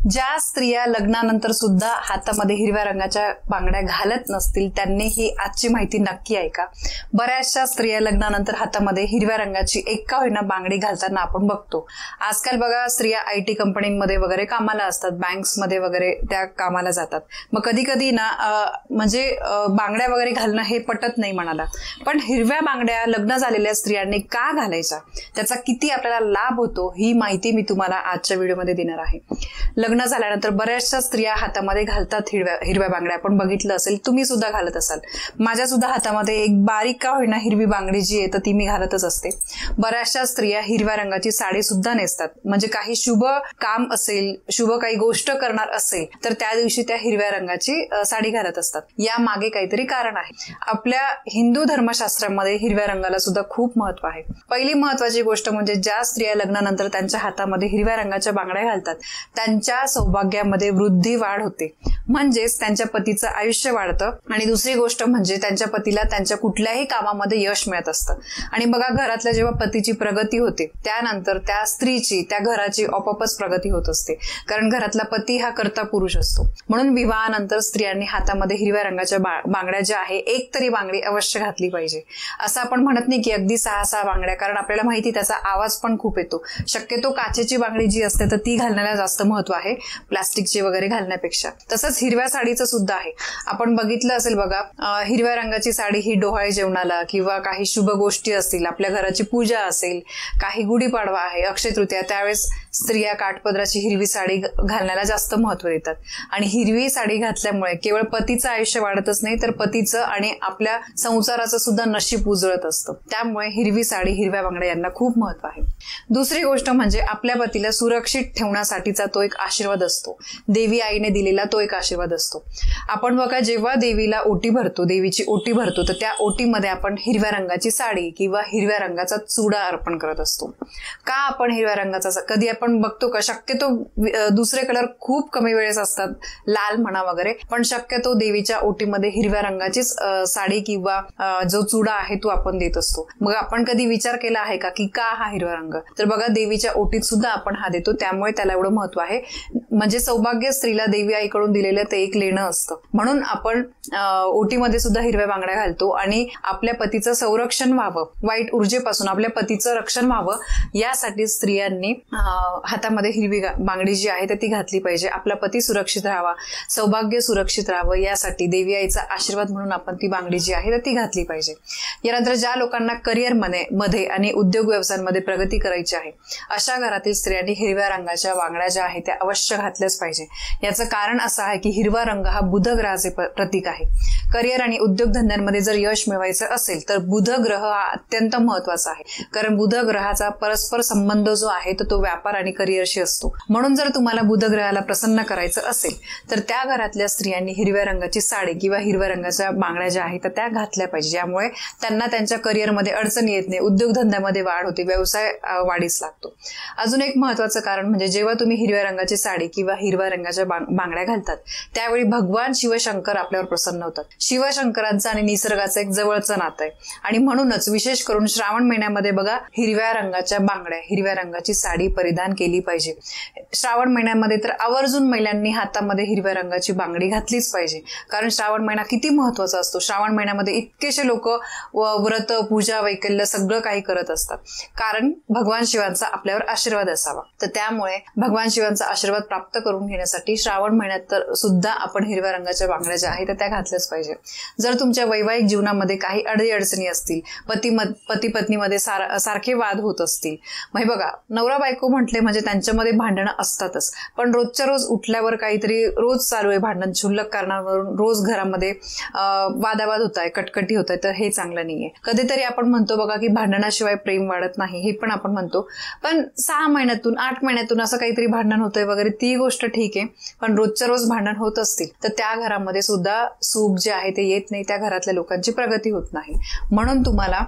ज्या स्त्रिया लग्नानंतर सुद्धा हातामध्ये हिरव्या रंगाच्या बांगड्या घालत नसतील त्यांनी ही आजची माहिती नक्की ऐका। बऱ्याचशा स्त्रिया लग्नानंतर हातामध्ये हिरव्या रंगाची एक का होईना बांगडी घालताना आपण बघतो। आजकाल बघा स्त्रिया IT कंपनीमध्ये वगैरे कामाला असतात, बँक्समध्ये वगैरे त्या कामाला जातात। मग कधी कधी ना म्हणजे बांगड्या वगैरे घालणं हे पटत नाही मनाला, पण हिरव्या बांगड्या लग्न झालेल्या स्त्रियांनी का घालायच्या, त्याचा किती आपल्याला लाभ होतो ही माहिती मी तुम्हाला आजच्या व्हिडिओमध्ये देणार आहे। लग्न झाल्यानंतर बऱ्याचशा स्त्रिया हातामध्ये घालतात हिरव्या बांगड्या, आपण बघितलं असेल, तुम्ही सुद्धा घालत असाल। माझ्या सुद्धा हातामध्ये एक बारीक का होईना हिरवी बांगडी जी आहे तर ती मी घालतच असते। बऱ्याचशा स्त्रिया हिरव्या रंगाची साडी सुद्धा नेसतात, म्हणजे काही शुभ काम असेल, शुभ काही गोष्ट करणार असेल तर त्या दिवशी त्या हिरव्या रंगाची साडी घालत असतात। या मागे काहीतरी कारण आहे। आपल्या हिंदू धर्मशास्त्रामध्ये हिरव्या रंगाला सुद्धा खूप महत्व आहे। पहिली महत्वाची गोष्ट म्हणजे ज्या स्त्रिया लग्नानंतर त्यांच्या हातामध्ये हिरव्या रंगाच्या बांगड्या घालतात त्यांच्या सौभाग्यामध्ये वृद्धी वाढ होते, म्हणजेच त्यांच्या पतीचं आयुष्य वाढतं। आणि दुसरी गोष्ट म्हणजे त्यांच्या पतीला त्यांच्या कुठल्याही कामामध्ये यश मिळत असतं। आणि बघा घरातल्या जेव्हा पतीची प्रगती होते त्यानंतर त्या स्त्रीची, त्या घराची आपोआपच प्रगती होत असते, कारण घरातला पती हा कर्ता पुरुष असतो। म्हणून विवाहानंतर स्त्रियांनी हातामध्ये हिरव्या रंगाच्या बांगड्या ज्या आहे एक तरी बांगडी अवश्य घातली पाहिजे। असं आपण म्हणत नाही की अगदी 6 बांगड्या, कारण आपल्याला माहिती त्याचा आवाज पण खूप येतो। शक्यतो काचेची बांगडी जी असते तर ती घालण्याला जास्त महत्व आहे प्लास्टिकची वगैरे घालण्यापेक्षा। तसंच हिरव्या साडीचं सुद्धा आहे। आपण बघितलं असेल बघा, हिरव्या रंगाची साडी ही डोहाळे जेवणाला किंवा काही शुभ गोष्टी असतील, आपल्या घराची पूजा असेल, काही गुढीपाडवा आहे, अक्षय तृतीया, त्यावेळेस स्त्रिया काठपदराची हिरवी साडी घालण्याला जास्त महत्व देतात। आणि हिरवी साडी घातल्यामुळे केवळ पतीचं आयुष्य वाढतच नाही तर पतीचं आणि आपल्या संसाराचं सुद्धा नशीब उजळत असतं। त्यामुळे हिरवी साडी, हिरव्या बांगड्या यांना खूप महत्व आहे। दुसरी गोष्ट म्हणजे आपल्या पतीला सुरक्षित ठेवण्यासाठीचा तो एक आशीर्वाद असतो, देवी आईने दिलेला तो एक आशीर्वाद असतो। आपण बघा जेव्हा देवीला ओटी भरतो, देवीची ओटी भरतो, तर त्या ओटीमध्ये आपण हिरव्या रंगाची साडी किंवा हिरव्या रंगाचा चुडा अर्पण करत असतो। का आपण हिरव्या रंगाचा, कधी आपण बघतो का, शक्यतो दुसरे कलर खूप कमी वेळेस असतात, लाल म्हणा वगैरे, पण शक्यतो देवीच्या ओटीमध्ये हिरव्या रंगाचीच साडी किंवा जो चुडा आहे तो आपण देत असतो। मग आपण कधी विचार केला आहे का की का हा हिरवा रंग, तर बघा देवीच्या ओटीत सुद्धा आपण हा देतो, त्यामुळे त्याला एवढं महत्व आहे। म्हणजे सौभाग्य स्त्रीला देवी आईकडून दिलेलं ते एक लेणं असतं, म्हणून आपण ओटीमध्ये सुद्धा हिरव्या बांगड्या घालतो। आणि आपल्या पतीचं संरक्षण व्हावं, वाईट ऊर्जेपासून आपल्या पतीचं रक्षण व्हावं, यासाठी स्त्रियांनी हातामध्ये हिरवी बांगडी जी आहे ती घातली पाहिजे। आपला पती सुरक्षित राहावा, सौभाग्य सुरक्षित राहावं, यासाठी देवी आईचा आशीर्वाद म्हणून आपण ती बांगडी जी आहे ती घातली पाहिजे। यानंतर ज्या लोकांना करिअर मध्ये आणि उद्योग व्यवसायांमध्ये प्रगती करायची आहे अशा घरातील स्त्रियांनी हिरव्या रंगाच्या बांगड्या ज्या आहेत त्या अवश्य घातल्याच पाहिजे। याचं कारण असं आहे की हिरवा रंग हा बुध ग्रहाचे प्रतीक आहे। करिअर आणि उद्योगधंद्यांमध्ये जर यश मिळवायचं असेल तर बुध ग्रह हा अत्यंत महत्वाचा आहे, कारण बुध ग्रहाचा परस्पर संबंध जो आहे तो व्यापार आणि करिअरशी असतो। म्हणून जर तुम्हाला बुध ग्रहाला प्रसन्न करायचं असेल तर त्या घरातल्या स्त्रियांनी हिरव्या रंगाची साडी किंवा हिरव्या रंगाच्या बांगड्या ज्या आहेत त्या घातल्या पाहिजे, यामुळे त्यांना त्यांच्या करिअरमध्ये अडचण येत नाही, उद्योगधंद्यामध्ये वाढ होते, व्यवसाय वाढीस लागतो। अजून एक महत्वाचं कारण म्हणजे जेव्हा तुम्ही हिरव्या रंगाची साडी किंवा हिरव्या रंगाच्या बांगड्या घालतात त्यावेळी भगवान शिवशंकर आपल्यावर प्रसन्न होतात। शिवशंकरांचं आणि निसर्गाचं एक जवळचं नातं आहे, आणि म्हणूनच विशेष करून श्रावण महिन्यामध्ये बघा हिरव्या रंगाच्या बांगड्या, हिरव्या रंगाची साडी परिधान केली पाहिजे। श्रावण महिन्यामध्ये तर आवर्जून महिलांनी हातामध्ये हिरव्या रंगाची बांगडी घातलीच पाहिजे, कारण श्रावण महिना किती महत्वाचा असतो। श्रावण महिन्यामध्ये इतकेशे लोक व्रत, पूजा, वैकल्य सगळं काही करत असतात, कारण भगवान शिवांचा आपल्यावर आशीर्वाद असावा। तर त्यामुळे भगवान शिवांचा आशीर्वाद प्राप्त करून घेण्यासाठी श्रावण महिन्यात तर सुद्धा आपण हिरव्या रंगाच्या बांगड्या ज्या आहेत त्या घातल्याच पाहिजे। जर तुमच्या वैवाहिक जीवनामध्ये काही अडचणी असतील, पती पत्नीमध्ये सारखे वाद होत असतील, मग बघा नवरा बायको म्हटले म्हणजे त्यांच्यामध्ये भांडणं असतातच, पण रोजच्या रोज उठल्यावर काहीतरी रोज चालू आहे भांडण, क्षुल्लक कारणावरून रोज घरामध्ये वादावाद होत आहे, कटकटी होत आहे, तर हे चांगलं नाहीये। कधीतरी आपण म्हणतो बघा की भांडणाशिवाय प्रेम वाढत नाही, हे पण आपण म्हणतो, पण 6 महिन्यातून 8 महिन्यातून असं काहीतरी भांडण होतंय वगैरे ती गोष्ट ठीक आहे, पण रोजच्या रोज भांडण होत असतील तर त्या घरामध्ये सुद्धा सुख जे आहे ते येत नाही, त्या घरातल्या लोकांची प्रगती होत नाही। म्हणून तुम्हाला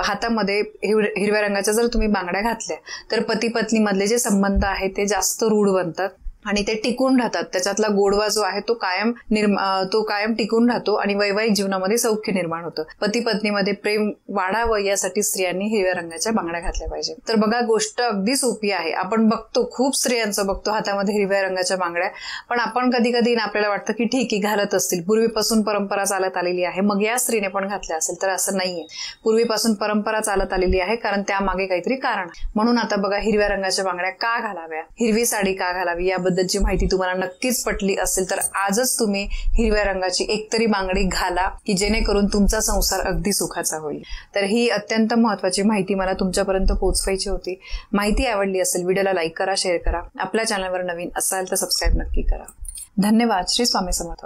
हातामध्ये हिरव्या रंगाच्या जर तुम्ही बांगड्या घातल्या तर पती पत्नी मधले जे संबंध आहेत ते जास्त रूढ बनतात, आणि ते टिकून राहतात. त्याच्यातला गोडवा जो आहे तो कायम टिकून राहतो आणि वैवाहिक जीवनामध्ये सौख्य निर्माण होतं. पती पत्नीमध्ये प्रेम वाढावं यासाठी स्त्रियांनी हिरव्या रंगाच्या बांगड्या घातल्या पाहिजे. तर बघा, गोष्ट अगदी सोपी आहे. आपण बघतो, खूप स्त्रियांचं बघतो हातामध्ये हिरव्या रंगाच्या बांगड्या, पण आपण कधी कधी आपल्याला वाटतं की ठीक आहे, घालत असतील, पूर्वीपासून परंपरा चालत आलेली आहे, मग या स्त्रीने पण घातल्या असेल. तर असं नाहीये. पूर्वीपासून परंपरा चालत आलेली आहे, कारण त्यामागे काहीतरी कारण. म्हणून आता बघा, हिरव्या रंगाच्या बांगड्या का घालाव्या, हिरवी साडी का घालावी, याबद्दलची माहिती तुम्हाला नक्कीच पटली असेल तर आजच तुम्ही हिरव्या रंगाची एकतरी बांगडी घाला, की जेणेकरून तुमचा संसार अगदी सुखाचा होईल. तर ही अत्यंत महत्वाची माहिती मला तुमच्यापर्यंत पोहोचवायची होती. माहिती आवडली असेल, व्हिडिओला लाईक करा, शेअर करा. आपल्या चॅनलवर नवीन असाल तर सबस्क्राईब नक्की करा. धन्यवाद. श्री स्वामी समर्थ.